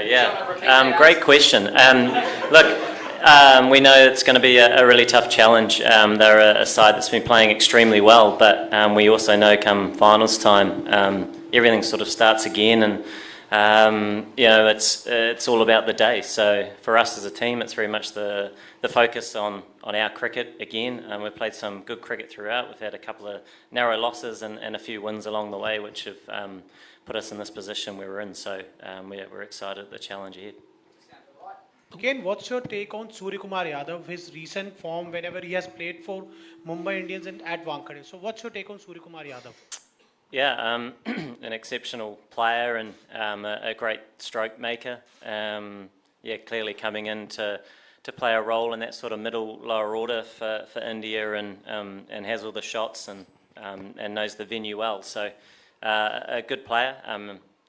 yeah. Great question. Look, we know it's going to be a really tough challenge. They're a side that's been playing extremely well, but we also know come finals time, everything sort of starts again, and it's all about the day. So for us as a team, it's very much the focus on our cricket again. We've played some good cricket throughout. We've had a couple of narrow losses and a few wins along the way, which have put us in this position where we're in. So we're excited at the challenge ahead. Kane, what's your take on Suryakumar Yadav, his recent form whenever he has played for Mumbai Indians and at Wankhede? So what's your take on Suryakumar Yadav? Yeah, an exceptional player and a great stroke maker. Clearly coming in to play a role in that sort of middle lower order for India and has all the shots and knows the venue well. So a good player.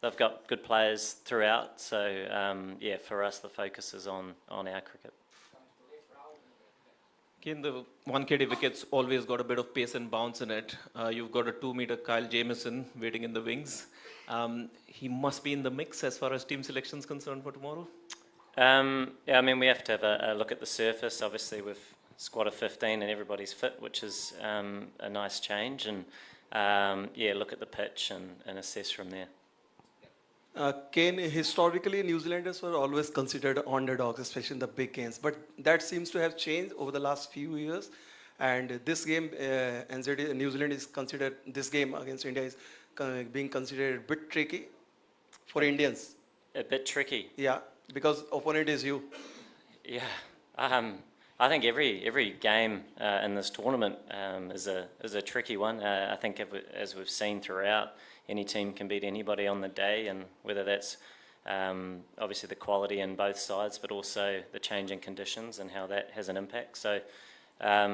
They've got good players throughout. So for us the focus is on our cricket. In the Wankhede wickets always got a bit of pace and bounce in it. You've got a 2-meter Kyle Jamieson waiting in the wings. He must be in the mix as far as team selection is concerned for tomorrow. I mean, we have to have a look at the surface. Obviously, we've squad of 15 and everybody's fit, which is a nice change. And look at the pitch and assess from there. Kane, historically, New Zealanders were always considered underdogs, especially in the big games. But that seems to have changed over the last few years. And this game, New Zealand is considered, this game against India is being considered a bit tricky for Indians. A bit tricky? Yeah, because opponent is you. Yeah, I think every game in this tournament is a tricky one. I think as we've seen throughout, any team can beat anybody on the day, and whether that's obviously the quality in both sides, but also the changing conditions and how that has an impact. So, I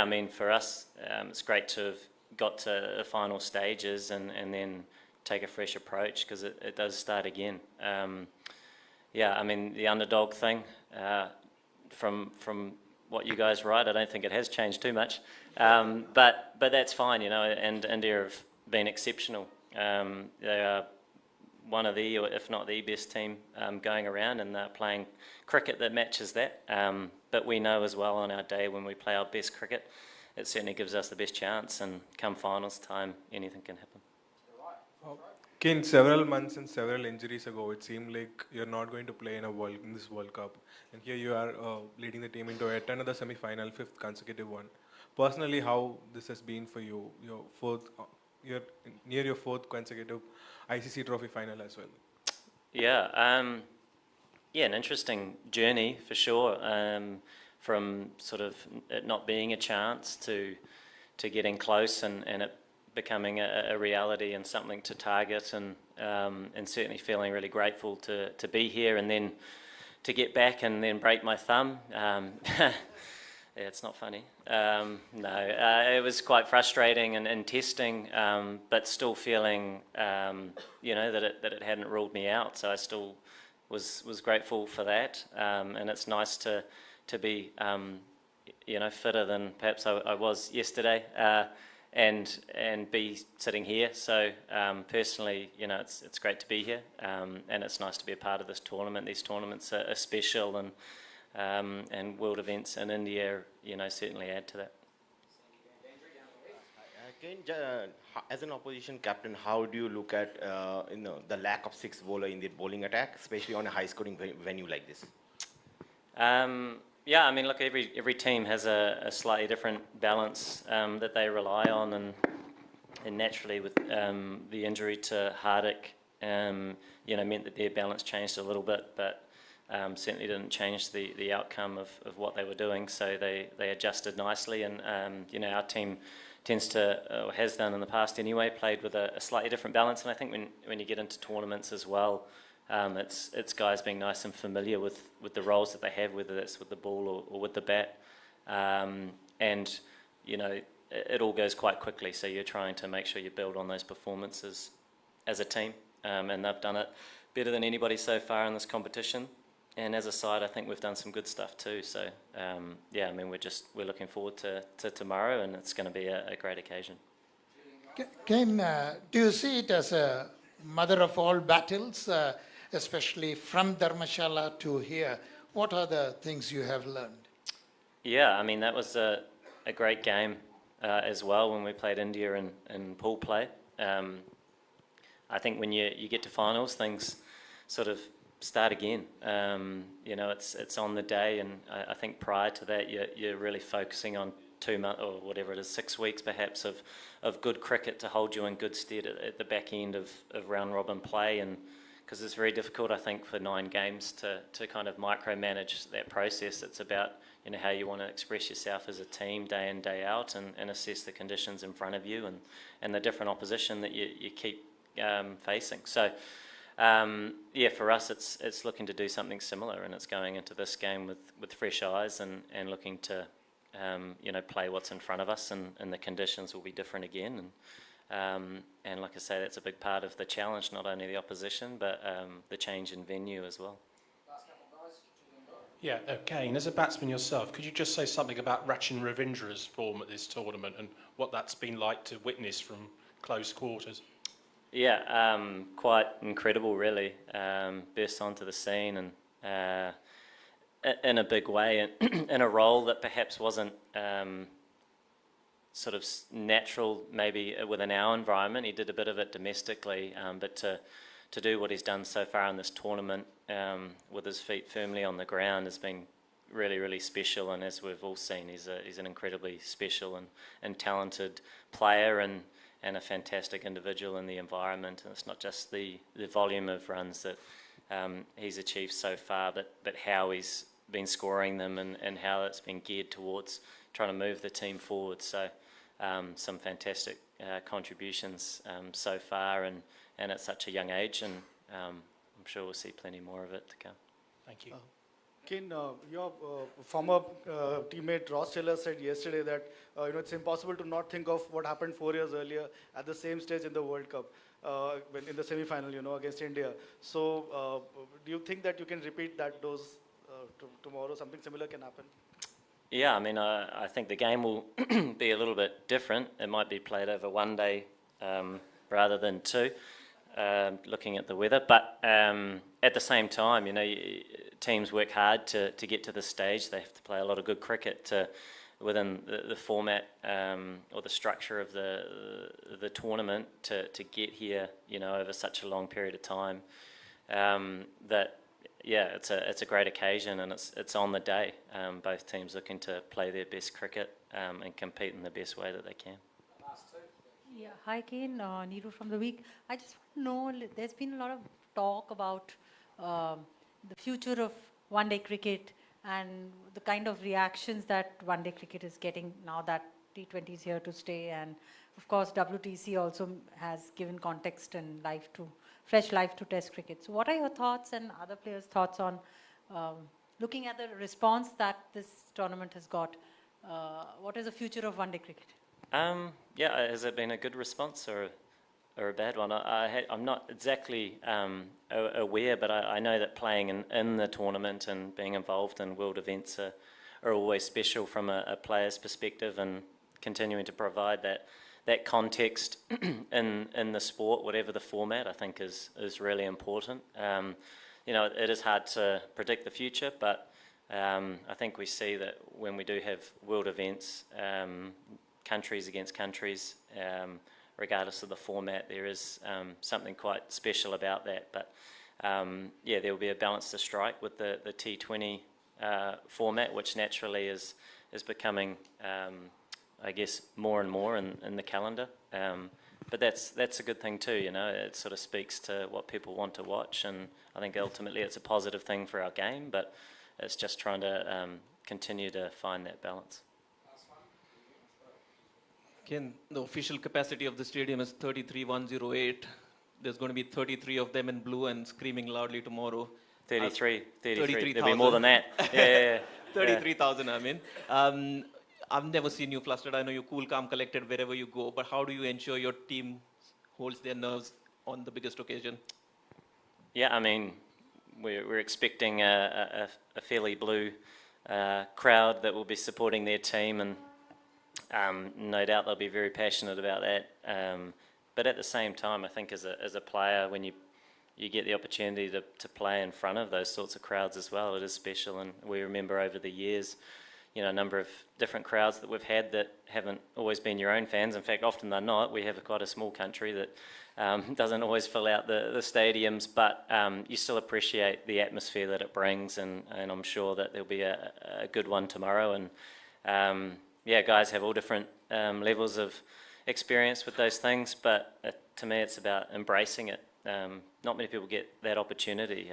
mean, for us, it's great to have got to the final stages and then take a fresh approach, because it does start again. I mean, the underdog thing, from what you guys write, I don't think it has changed too much. But that's fine, and India have been exceptional. They are one of the, or if not the best team going around, and they're playing cricket that matches that. But we know as well on our day when we play our best cricket, it certainly gives us the best chance, and come finals time, anything can happen. Kane, several months and several injuries ago, it seemed like you're not going to play in this World Cup. And here you are leading the team into yet another semi-final, 5th consecutive one. Personally, how this has been for you, you're near your 4th consecutive ICC trophy final as well. Yeah, an interesting journey for sure. From sort of it not being a chance to getting close and it becoming a reality and something to target, and certainly feeling really grateful to be here, and then to get back and then break my thumb. Yeah, it's not funny. It was quite frustrating and testing, but still feeling, that it hadn't ruled me out. So I still was grateful for that, and it's nice to be, fitter than perhaps I was yesterday, and be sitting here. So personally, it's great to be here, and it's nice to be a part of this tournament. These tournaments are special, and world events in India, certainly add to that. As an opposition captain, how do you look at the lack of 6 bowler in the bowling attack, especially on a high-scoring venue like this? I mean, look, every team has a slightly different balance that they rely on, and naturally with the injury to Hardik, meant that their balance changed a little bit, but certainly didn't change the outcome of what they were doing. So they adjusted nicely, and our team tends to, or has done in the past anyway, played with a slightly different balance. And I think when you get into tournaments as well, it's guys being nice and familiar with the roles that they have, whether that's with the ball or with the bat, and it all goes quite quickly. So you're trying to make sure you build on those performances as a team, and they've done it better than anybody so far in this competition. And as a side, I think we've done some good stuff too. So I mean, we're looking forward to tomorrow, and it's going to be a great occasion. Kane, do you see it as a mother of all battles? especially from Dharmashala to here? What are the things you have learned? Yeah, I mean, that was a great game as well when we played India in pool play. I think when you get to finals, things sort of start again. You know, it's on the day, and I think prior to that, you're really focusing on 2 months or whatever it is, 6 weeks perhaps of good cricket to hold you in good stead at the back end of round robin play, and because it's very difficult, I think, for 9 games to kind of micromanage that process. It's about, you know, how you want to express yourself as a team day in, day out, and assess the conditions in front of you and the different opposition that you keep facing. So yeah, for us it's looking to do something similar, and it's going into this game with fresh eyes and looking to you know, play what's in front of us, and the conditions will be different again, and like I say, that's a big part of the challenge, not only the opposition but the change in venue as well. Yeah, Kane, as a batsman yourself, could you just say something about Rachin Ravindra's form at this tournament and what that's been like to witness from close quarters? Yeah, quite incredible really. Burst onto the scene and in a big way, and in a role that perhaps wasn't sort of natural maybe within our environment. He did a bit of it domestically, but to do what he's done so far in this tournament with his feet firmly on the ground has been really, really special. And as we've all seen, he's an incredibly special and talented player, and a fantastic individual in the environment. And it's not just the volume of runs that he's achieved so far, but how he's been scoring them, and how it's been geared towards trying to move the team forward. So some fantastic contributions so far, and at such a young age, and I'm sure we'll see plenty more of it to come. Thank you. Kane, your former teammate Ross Taylor said yesterday that you know, it's impossible to not think of what happened 4 years earlier at the same stage in the World Cup, when in the semi-final, you know, against India. So, do you think that you can repeat that dose tomorrow? Something similar can happen? Yeah, I mean, I think the game will be a little bit different. It might be played over 1 day rather than 2, looking at the weather. But at the same time, you know, teams work hard to get to this stage. They have to play a lot of good cricket within the format or the structure of the tournament to get here, you know, over such a long period of time. That yeah, it's a great occasion, and it's on the day. Both teams looking to play their best cricket and compete in the best way that they can. Yeah, hi Kane, Neeru from The Week. I just want to know, there's been a lot of talk about the future of one-day cricket and the kind of reactions that one-day cricket is getting now that T20 is here to stay, and of course WTC also has given context and fresh life to Test cricket. So what are your thoughts and other players' thoughts on looking at the response that this tournament has got? What is the future of one-day cricket? Yeah, has it been a good response or a bad one? I'm not exactly aware, but I know that playing in the tournament and being involved in world events are always special from a player's perspective, and continuing to provide that context in the sport, whatever the format, I think is really important. You know, it is hard to predict the future, but I think we see that when we do have world events, countries against countries, regardless of the format, there is something quite special about that. But yeah, there will be a balance to strike with the T20 format, which naturally is becoming, I guess, more and more in the calendar. But that's a good thing too, you know. It sort of speaks to what people want to watch, and I think ultimately it's a positive thing for our game, but it's just trying to continue to find that balance. Again, the official capacity of the stadium is 33,108. There's going to be 33 of them in blue and screaming loudly tomorrow. 33. 33,000. There'll be more than that. Yeah. 33,000, I mean. I've never seen you flustered. I know you're cool, calm, collected wherever you go, but how do you ensure your team holds their nerves on the biggest occasion? Yeah, I mean, we're expecting a fairly blue crowd that will be supporting their team, and no doubt they'll be very passionate about that. But at the same time, I think as a player, when you you get the opportunity to play in front of those sorts of crowds as well. It is special, and we remember over the years, a number of different crowds that we've had that haven't always been your own fans. In fact, often they're not. We have quite a small country that doesn't always fill out the stadiums, but you still appreciate the atmosphere that it brings, and I'm sure that there'll be a good one tomorrow. And guys have all different levels of experience with those things, but to me it's about embracing it. Not many people get that opportunity.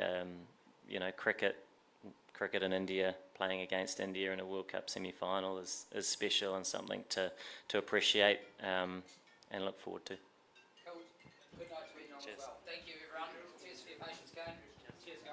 Cricket in India, playing against India in a World Cup semi-final is special and something to appreciate and look forward to. Cool. Good night to you, Newell, as well. Thank you, everyone. Cheers for your patience, Kane. Cheers, guys.